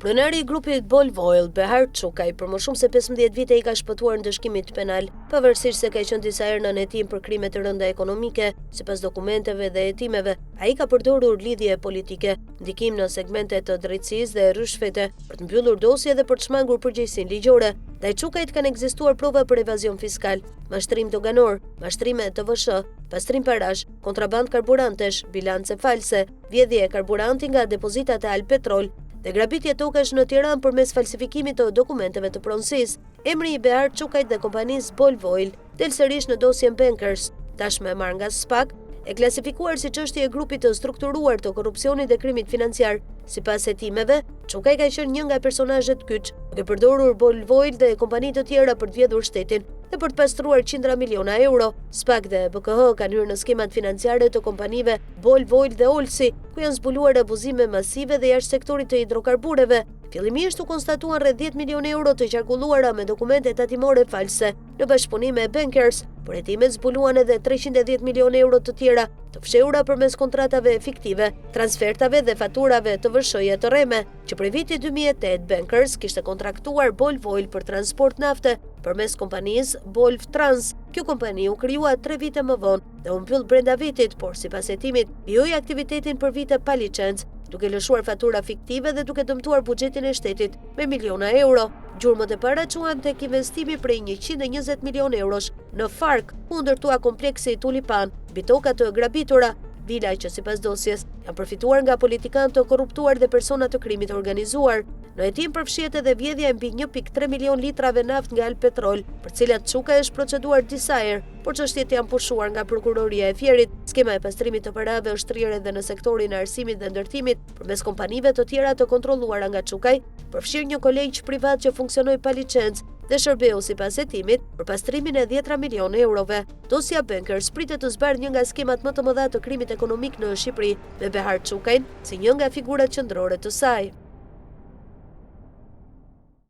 Pronari i grupit Bolvoil, Behar Çukaj, për më shumë se 15 vite i ka shpëtuar ndëshkimit penal, pavarësisht se ka qenë disa herë në hetim për krime të rënda ekonomike, sipas dokumenteve dhe hetimeve. Ai ka përdorur lidhje politike, ndikim në segmente të drejtësisë dhe rrushfete për të mbyllur dosje dhe për të shmangur përgjegjësinë ligjore. Ndaj Çukajt kanë ekzistuar prova për evazion fiskal, mashtrim doganor, mashtrime TVSH, pastrim parash, kontraband karburantesh, bilance false, vjedhje e karburanti nga depozitat e Alpetrol dhe grabitje tokash në Tiranë përmes falsifikimit të dokumenteve të pronësisë. Emri i Behar Çukajt dhe kompanisë Bolvoil del sërish në dosjen Bankers, tashmë e marrë nga SPAK, e klasifikuar si çështje e grupit të strukturuar të korrupsionit dhe krimit financiar. Sipas hetimeve, Çukaj ka qenë një nga personazhet kyç, duke përdorur Bolvoil dhe kompani të tjera për të vjedhur shtetin dhe për të pastruar qindra miliona euro. SPAK dhe BKH kanë hyrë në skemat financiare të kompanive Bolvoil dhe Olsi, ku janë zbuluar abuzime masive dhe jashtë sektorit të hidrokarbureve. Fillimisht u konstatuan rreth 10 milionë euro të qarkulluara me dokumente tatimore false në bashkëpunim me Bankers, por hetimet zbuluan edhe 310 milionë euro të tjera të fshehura përmes kontratave fiktive, transfertave dhe faturave të vëshëje të rreme, që prej vitit 2008 Bankers kishte kontraktuar Bolvoil për transport nafte përmes kompanisë Bolv Trans. Kjo kompani u krijua 3 vite më vonë dhe u mbyll brenda vitit, por sipas hetimit vijoi aktivitetin për vite pa licencë, duke lëshuar fatura fiktive dhe duke dëmtuar buxhetin e shtetit me miliona euro. Gjurmët e para quan tek investimi prej 120 milionë eurosh në Fark, ku ndërtua kompleksi Tulipan, mbi toka të grabitura, vila që sipas dosjes janë përfituar nga politikanë të korruptuar dhe persona të krimit organizuar. Në hetim përfshihet edhe vjedhja mbi 1.3 milion litrave naft nga Alpetrol, për cilat Çukaj është proceduar disa herë, por çështjet janë pushuar nga prokuroria e Fierit. Skema e pastrimit të parave është rrirë edhe në sektorin e arsimit dhe ndërtimit përmes kompanive të tjera të kontrolluara nga Çukaj, përfshirë një kolegj privat që funksionoi pa licencë dhe shërbeu sipas hetimit për pastrimin e 10 milionë eurove. Dosja Bankers pritet të zbardhë një nga skemat më të mëdha të krimit ekonomik në Shqipëri, me Behar Çukajin si një nga figurat qendrore të saj.